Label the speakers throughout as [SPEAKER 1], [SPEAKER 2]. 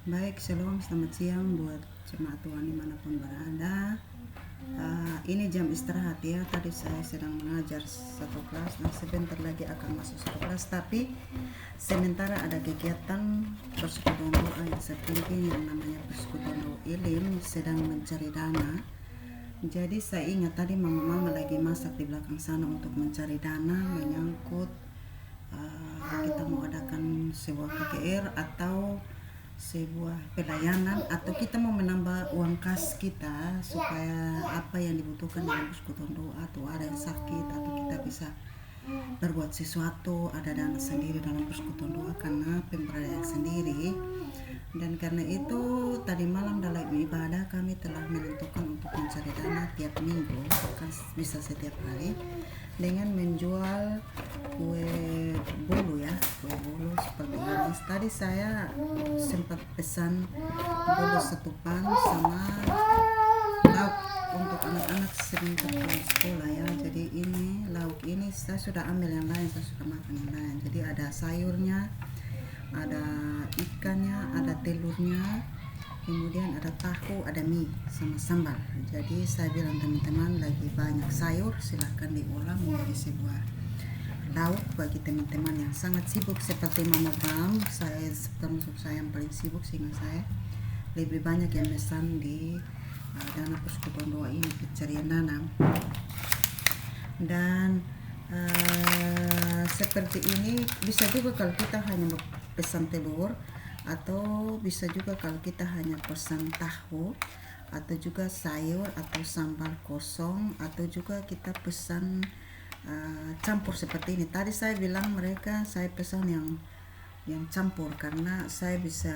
[SPEAKER 1] Baik, selamat siang buat jemaat Tuhan dimanapun berada. Ini jam istirahat ya. Tadi saya sedang mengajar satu kelas dan sebentar lagi akan masuk satu kelas. Tapi sementara ada kegiatan persekutuan doa yang sepenting yang namanya persekutuan doa Elim sedang mencari dana. Jadi saya ingat tadi mama lagi masak di belakang sana untuk mencari dana menyangkut kita mau adakan sebuah KKR atau sebuah pelayanan, atau kita mau menambah uang kas kita supaya apa yang dibutuhkan dalam persekutuan doa, atau ada yang sakit atau kita bisa berbuat sesuatu, ada dana sendiri dalam persekutuan doa karena pemberdayaan sendiri. Dan karena itu tadi malam dalam ibadah kami telah menentukan untuk mencari dana tiap minggu, bahkan bisa setiap hari, dengan menjual kue bolu ya, kue bolu seperti ini. Tadi saya sempat pesan bolu satu pan sama lauk untuk anak-anak sebentar pulang sekolah ya. Jadi ini lauk ini saya sudah ambil yang lain, saya sudah makan yang lain. Jadi ada sayurnya, ada ikannya, ada telurnya, kemudian ada tahu, ada mie sama sambal. Jadi saya bilang teman-teman lagi banyak sayur, silahkan diolah menjadi sebuah lauk bagi teman-teman yang sangat sibuk seperti Mama Bram. Saya termasuk saya yang paling sibuk, sehingga saya lebih banyak yang pesan di dana persekutuan doa ini, pencarian dana. Dan seperti ini bisa juga kalau kita hanya pesan telur, atau bisa juga kalau kita hanya pesan tahu, atau juga sayur atau sambal kosong, atau juga kita pesan campur seperti ini. Tadi saya bilang mereka saya pesan yang campur karena saya bisa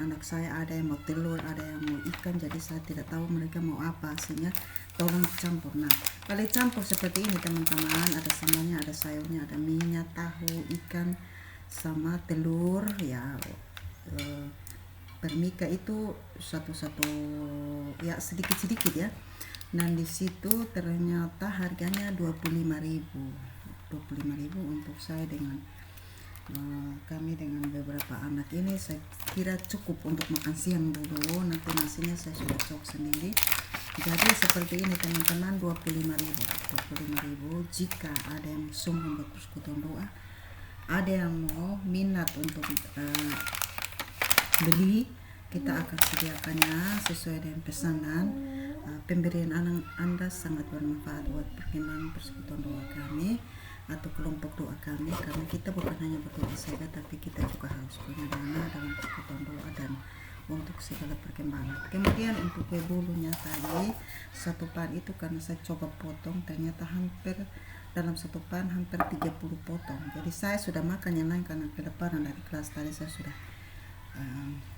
[SPEAKER 1] anak saya ada yang mau telur, ada yang mau ikan, jadi saya tidak tahu mereka mau apa, sehingga tolong campur. Nah, kalau campur seperti ini teman-teman, ada sambalnya, ada sayurnya, ada minyak, tahu, ikan sama telur ya. Permika itu satu-satu ya, sedikit-sedikit ya. Dan di situ ternyata harganya 25.000 untuk saya dengan kami dengan beberapa anak ini. Saya kira cukup untuk makan siang dulu, nanti nasinya saya sudah cok sendiri. Jadi seperti ini teman-teman, 25.000 jika ada yang sungguh buat persekutuan doa, ada yang mau minat untuk beli, kita akan sediakannya sesuai dengan pesanan. Pemberian Anda sangat bermanfaat buat perkembangan persekutuan doa kami atau kelompok doa kami, karena kita bukan hanya berdoa saja, tapi kita juga harus punya dana dalam persekutuan doa dan untuk segala perkembangan. Kemudian untuk kue bolunya tadi, satu pan itu karena saya coba potong, ternyata hampir dalam satu pan hampir 30 potong. Jadi saya sudah makan yang lain karena kelaparan dari kelas. Tadi saya sudah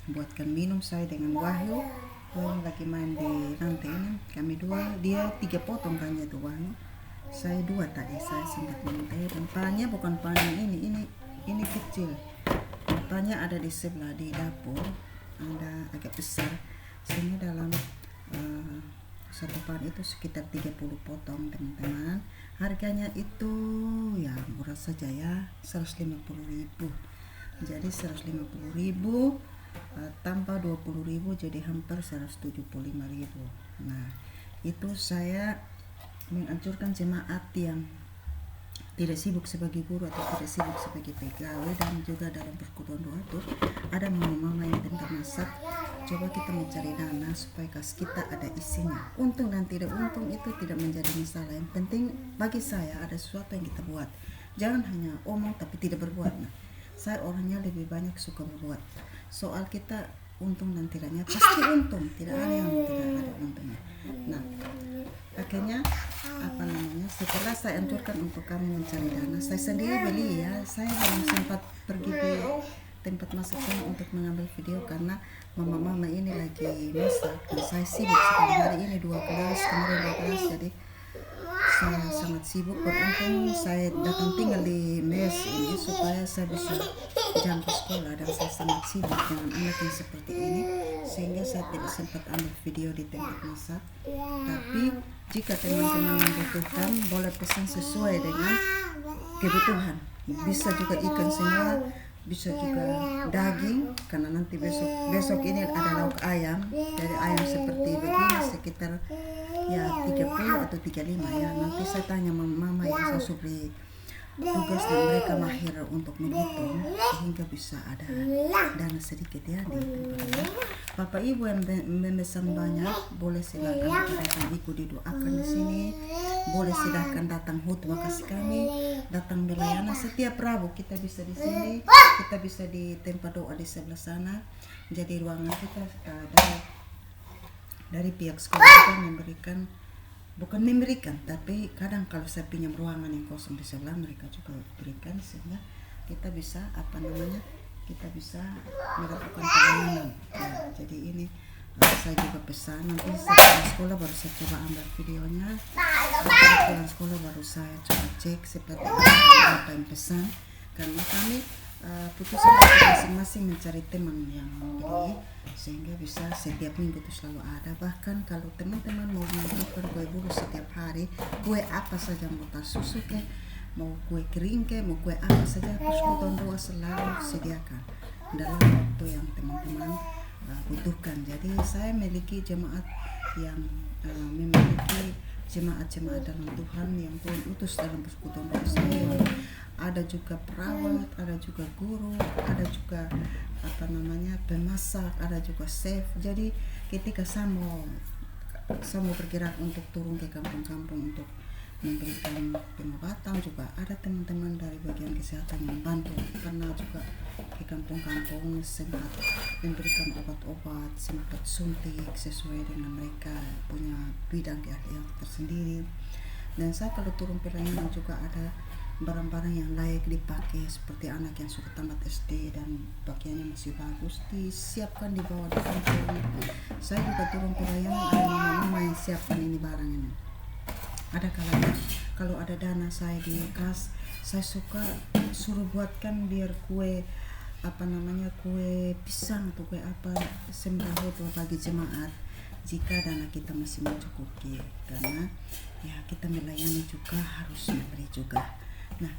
[SPEAKER 1] buatkan minum saya dengan Wahyu lagi main di lantai ini. Kami dua, dia 3 potong kan itu Wahyu, saya 2 tadi. Saya sempat mentai, dan pannya bukan pan yang ini kecil. Pannya ada di sebelah di dapur, ada agak besar, sehingga dalam satu pan itu sekitar 30 potong teman-teman. Harganya itu ya murah saja ya, 150.000. Jadi 150.000 tambah 20.000 jadi hampir 175.000. Nah, itu saya menganjurkan jemaat yang tidak sibuk sebagai guru atau tidak sibuk sebagai pegawai dan juga dalam persekutuan doa tuh ada mama-mama yang bentar masak, coba kita mencari dana supaya kas kita ada isinya. Untung dan tidak untung itu tidak menjadi masalah, yang penting bagi saya ada sesuatu yang kita buat, jangan hanya omong tapi tidak berbuat. Nah, saya orangnya lebih banyak suka berbuat. Soal kita untung dan tidaknya, pasti untung, tidak ada yang tidak ada untungnya. Nah, akhirnya setelah saya anjurkan untuk kami mencari dana, saya sendiri beli ya. Saya belum sempat pergi ke tempat masak sana untuk mengambil video karena mama ini lagi masak, dan saya sibuk sekali hari ini, 2 kelas, kemarin 2 kelas, jadi saya sangat sibuk. Beruntung saya datang tinggal di mes ini supaya saya bisa jam ke sekolah, dan saya sangat sibuk dengan anak yang seperti ini sehingga saya tidak sempat ambil video di tempat masak. Tapi jika teman-teman membutuhkan, boleh pesan sesuai dengan kebutuhan. Bisa juga ikan semua, bisa juga daging, karena nanti besok ini ada lauk ayam. Jadi ayam seperti begini sekitar ya 30 atau 35 ya. Nanti saya tanya mama yang saya beri tugas dan mereka mahir untuk menghitung sehingga bisa ada dana sedikit ya di Bapak Ibu yang memesan banyak, boleh silakan datang ikut didoakan di sini. Boleh silakan datang khutbah kasih kami, datang melayani setiap Rabu. Kita bisa di sini, kita bisa di tempat doa di sebelah sana. Jadi ruangan kita dari pihak sekolah kita bukan memberikan, tapi kadang kalau saya pinjam ruangan yang kosong di sebelah, mereka juga berikan sehingga kita bisa kita bisa melakukan pelayanan. Ya, jadi ini saya juga pesan, nanti setelah sekolah baru saya coba ambil videonya. Setelah sekolah baru saya coba cek seperti apa yang pesan, karena kami putuskan masing-masing mencari teman yang membeli sehingga bisa setiap minggu itu selalu ada. Bahkan kalau teman-teman mau membutuhkan kue bulu setiap hari, kue apa saja, mau tas susu ke, mau kue kering ke, mau kue apa saja, Persekutuan Doa selalu sediakan dalam waktu yang teman-teman butuhkan. Jadi saya memiliki jemaat yang memiliki jemaat-jemaat dalam Tuhan yang Tuhan utus dalam Persekutuan Doa saya. Ada juga perawat, ada juga guru, ada juga pemasak, ada juga chef. Jadi ketika saya mau bergerak untuk turun ke kampung-kampung untuk memberikan pengobatan, juga ada teman-teman dari bagian kesehatan yang membantu. Pernah juga ke kampung-kampung sempat memberikan obat-obat, sempat suntik sesuai dengan mereka punya bidang keahlian tersendiri. Dan saya kalau turun pelayanan juga ada barang-barang yang layak dipakai, seperti anak yang sudah tamat SD dan pakaiannya masih bagus, disiapkan dibawa di kampung. Saya juga turun pelayanan, ada mama-mama yang siapkan ini barang ini. Ada kalau ada dana saya di kas, saya suka suruh buatkan biar kue kue pisang atau kue apa sembako bagi jemaat jika dana kita masih mencukupi, karena ya kita melayani juga harus memberi juga. Nah,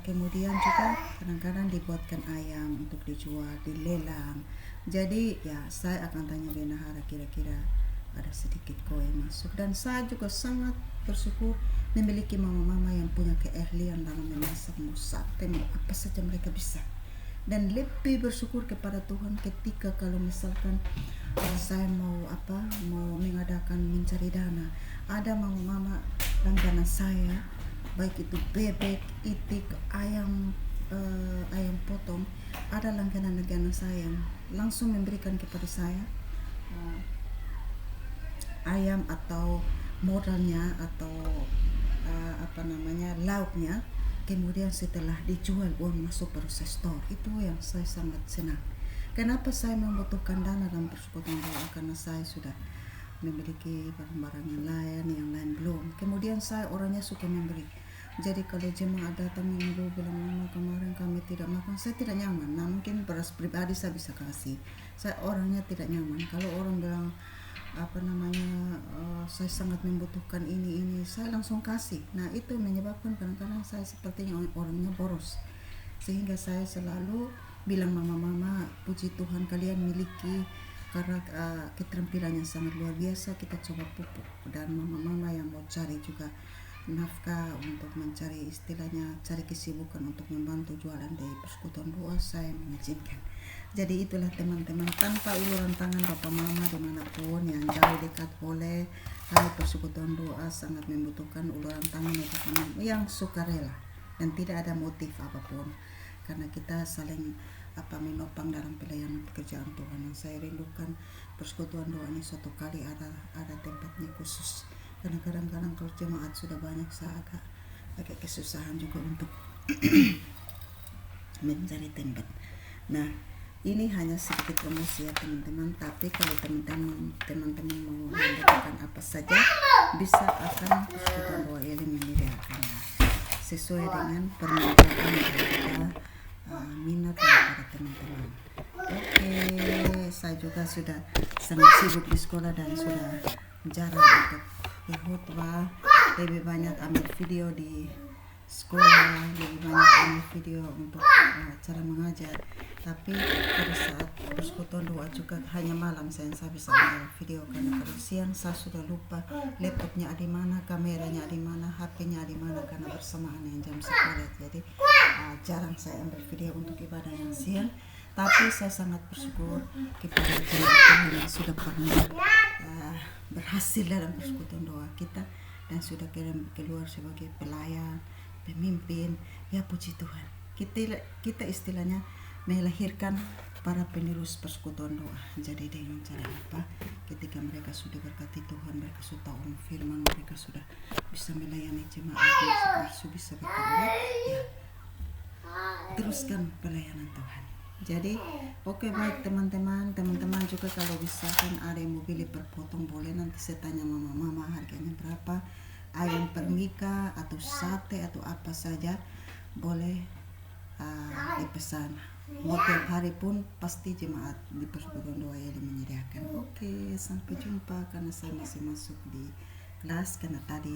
[SPEAKER 1] kemudian juga kadang-kadang dibuatkan ayam untuk dijual, dilelang. Jadi ya saya akan tanya bendahara kira-kira ada sedikit kue masuk. Dan saya juga sangat bersyukur memiliki mama-mama yang punya keahlian dalam memasak, mau sate, mau apa saja mereka bisa. Dan lebih bersyukur kepada Tuhan ketika kalau misalkan saya mau mengadakan mencari dana, ada mama-mama langganan saya, baik itu bebek, itik, ayam potong, ada langganan saya yang langsung memberikan kepada saya ayam atau modalnya atau lauknya. Kemudian setelah dijual uang masuk proses store. Itu yang saya sangat senang. Kenapa saya membutuhkan dana dalam Persekutuan Doa? Karena saya sudah memiliki barang-barang yang lain belum. Kemudian saya orangnya suka memberi. Jadi kalau jemaat datang minggu bilang, mama kemarin kami tidak makan, saya tidak nyaman. Nah mungkin beras pribadi saya bisa kasih. Saya orangnya tidak nyaman. Kalau orang bilang saya sangat membutuhkan ini, saya langsung kasih. Nah itu menyebabkan kadang-kadang saya sepertinya orangnya boros, sehingga saya selalu bilang, mama-mama, puji Tuhan kalian miliki karena keterampilan yang sangat luar biasa, kita coba pupuk. Dan mama-mama yang mau cari juga nafkah untuk mencari, istilahnya cari kesibukan untuk membantu jualan di Persekutuan Doa, saya mengizinkan. Jadi itulah teman-teman, tanpa uluran tangan Bapak Mama dimanapun, yang jauh dekat boleh. Kami Persekutuan Doa sangat membutuhkan uluran tangan Bapak Mama yang sukarela dan tidak ada motif apapun, karena kita saling menopang dalam pelayanan pekerjaan Tuhan. Yang saya rindukan Persekutuan Doa ini suatu kali ada tempatnya khusus, karena kadang-kadang kalau jemaat sudah banyak saya agak kesusahan juga untuk mencari tempat. Nah ini hanya sedikit promosi ya teman-teman, tapi kalau teman-teman mau membutuhkan apa saja, bisa akan Persekutuan Doa ini menyediakannya sesuai dengan permintaan dan minat daripada teman-teman. Oke, saya juga sudah sangat sibuk di sekolah dan sudah jarang untuk berkhutbah, lebih banyak ambil video di sekolah, lebih banyak ambil video untuk cara mengajar. Tapi pada saat persekutuan doa juga hanya malam saya bisa ambil video, karena kalau siang saya sudah lupa laptopnya ada di mana, kameranya ada di mana, HP-nya ada di mana, karena bersamaan yang jam sekolah. Jadi jarang saya ambil video untuk ibadah yang siang. Tapi saya sangat bersyukur kepada jemaat Tuhan yang sudah pernah berhasil dalam persekutuan doa kita dan sudah keluar sebagai pelayan, pemimpin. Ya puji Tuhan, kita istilahnya melahirkan para penerus persekutuan doa. Jadi dengan cara apa? Ketika mereka sudah berkati Tuhan, mereka sudah tahu firman, mereka sudah bisa melayani jemaat, bisa bertobat, ya teruskan pelayanan Tuhan. Jadi oke, baik teman-teman juga kalau bisa kan ada yang mau pilih per potong, boleh nanti saya tanya mama harganya berapa, ayam permika atau sate atau apa saja boleh dipesan. Mau tiap hari pun pasti jemaat di persekutuan doa yang menyediakan. Oke, sampai jumpa, karena saya masih masuk di kelas, karena tadi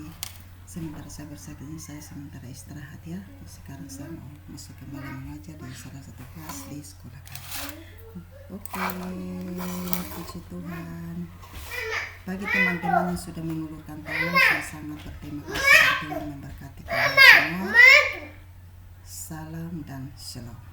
[SPEAKER 1] sementara saya bersakit ini saya sementara istirahat ya. Sekarang saya mau masuk kembali mengajar di salah satu kelas di sekolah kami. Oke, puji Tuhan. Bagi teman-teman yang sudah mengulurkan tangan, saya sangat berterima kasih. Tuhan memberkati kalian semua. Salam dan shalom.